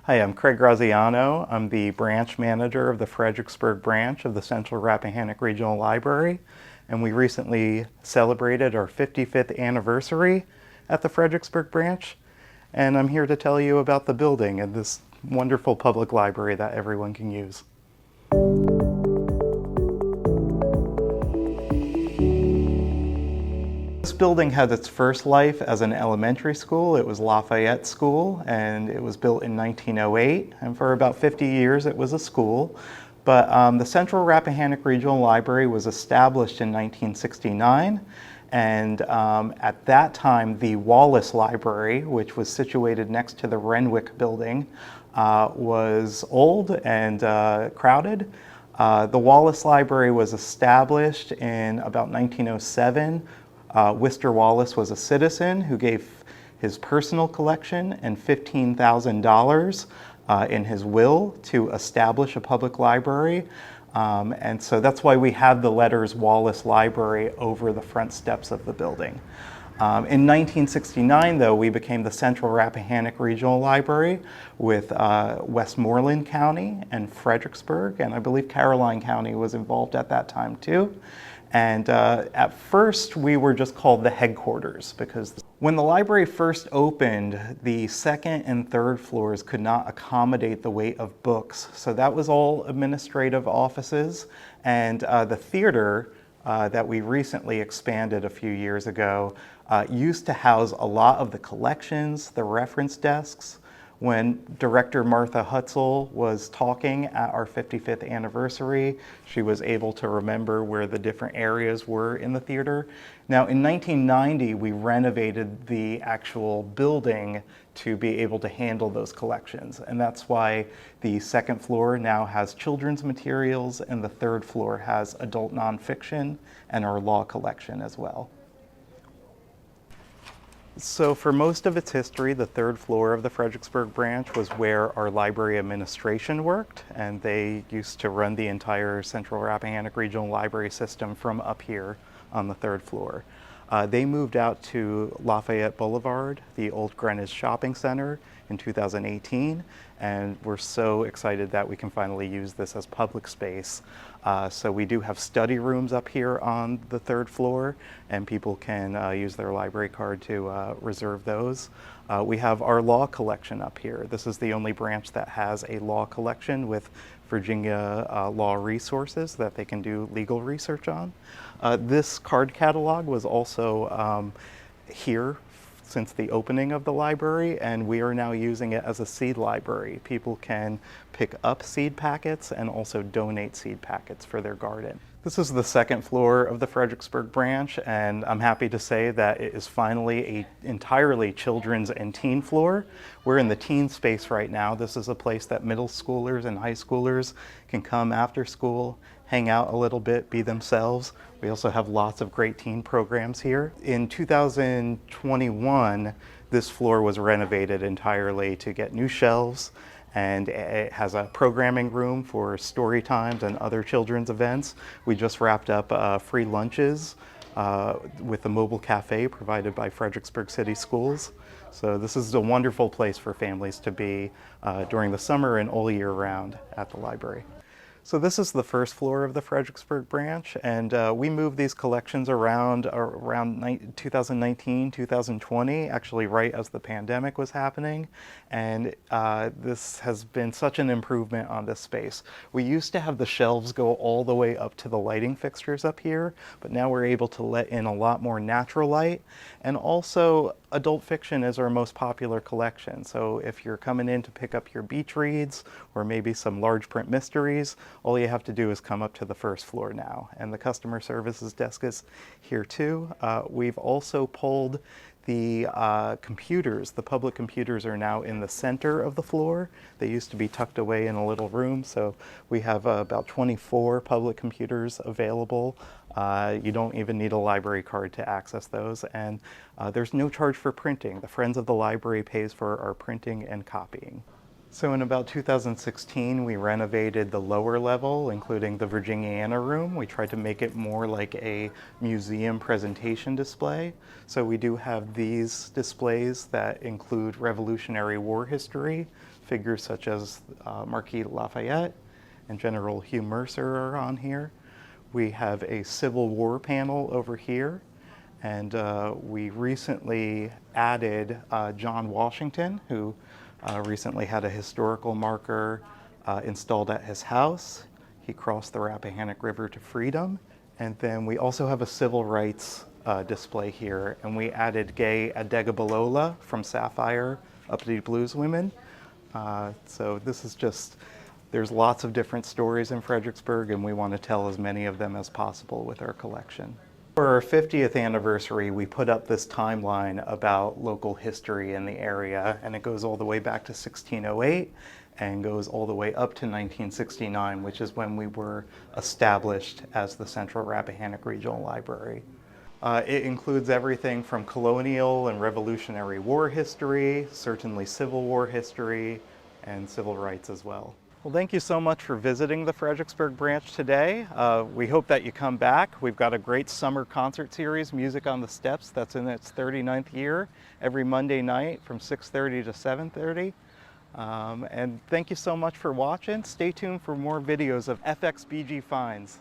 Hi, I'm Craig Graziano. I'm the branch manager of the Fredericksburg branch of the Central Rappahannock Regional Library, and we recently celebrated our 55th anniversary at the Fredericksburg branch, and I'm here to tell you about the building and this wonderful public library that everyone can use. This building had its first life as an elementary school. It was Lafayette School, and it was built in 1908, and for about 50 years it was a school. But the Central Rappahannock Regional Library was established in 1969, and at that time the Wallace Library, which was situated next to the Renwick building, was old and crowded. The Wallace Library was established in about 1907. Worcester Wallace was a citizen who gave his personal collection and $15,000 in his will to establish a public library. And so that's why we have the letters Wallace Library over the front steps of the building. In 1969, though, we became the Central Rappahannock Regional Library with Westmoreland County and Fredericksburg, and I believe Caroline County was involved at that time too. And at first, we were just called the headquarters because when the library first opened, the second and third floors could not accommodate the weight of books. So that was all administrative offices. And the theater that we recently expanded a few years ago used to house a lot of the collections, the reference desks. When Director Martha Hutzel was talking at our 55th anniversary, she was able to remember where the different areas were in the theater. Now in 1990, we renovated the actual building to be able to handle those collections. And that's why the second floor now has children's materials and the third floor has adult nonfiction and our law collection as well. So for most of its history, the third floor of the Fredericksburg branch was where our library administration worked, and they used to run the entire Central Rappahannock Regional Library system from up here on the third floor. They moved out to Lafayette Boulevard, the old Greenwich Shopping Center, in 2018, and we're so excited that we can finally use this as public space. So we do have study rooms up here on the third floor, and people can use their library card to reserve those. We have our law collection up here. This is the only branch that has a law collection with Virginia law resources that they can do legal research on. This card catalog was also here since the opening of the library, and we are now using it as a seed library. People can pick up seed packets and also donate seed packets for their garden. This is the second floor of the Fredericksburg branch, and I'm happy to say that it is finally an entirely children's and teen floor. We're in the teen space right now. This is a place that middle schoolers and high schoolers can come after school, hang out a little bit, be themselves. We also have lots of great teen programs here. In 2021, this floor was renovated entirely to get new shelves, and it has a programming room for story times and other children's events. We just wrapped up free lunches with the mobile cafe provided by Fredericksburg City Schools. So this is a wonderful place for families to be during the summer and all year round at the library. So this is the first floor of the Fredericksburg branch, and we moved these collections around 2019, 2020, actually right as the pandemic was happening, and this has been such an improvement on this space. We used to have the shelves go all the way up to the lighting fixtures up here, but now we're able to let in a lot more natural light, and also adult fiction is our most popular collection. So if you're coming in to pick up your beach reads or maybe some large print mysteries, all you have to do is come up to the first floor now. And the customer services desk is here too. We've also pulled the computers. The public computers are now in the center of the floor. They used to be tucked away in a little room, so we have about 24 public computers available. You don't even need a library card to access those, and there's no charge for printing. The Friends of the Library pays for our printing and copying. So in about 2016, we renovated the lower level, including the Virginiana room. We tried to make it more like a museum presentation display. So we do have these displays that include Revolutionary War history Figures such as Marquis Lafayette and General Hugh Mercer are on here. We have a Civil War panel over here, and we recently added John Washington, who recently had a historical marker installed at his house. He crossed the Rappahannock River to freedom. And then we also have a civil rights display here, and we added Gay Adegabalola from Sapphire, Uppity Blues Women. So this is just, there's lots of different stories in Fredericksburg, and we want to tell as many of them as possible with our collection. For our 50th anniversary, we put up this timeline about local history in the area, and it goes all the way back to 1608 and goes all the way up to 1969, which is when we were established as the Central Rappahannock Regional Library. It includes everything from colonial and Revolutionary War history, certainly Civil War history, and civil rights as well. Well, thank you so much for visiting the Fredericksburg branch today. We hope that you come back. We've got a great summer concert series, Music on the Steps, that's in its 39th year, every Monday night from 6:30 to 7:30. And thank you so much for watching. Stay tuned for more videos of FXBG finds.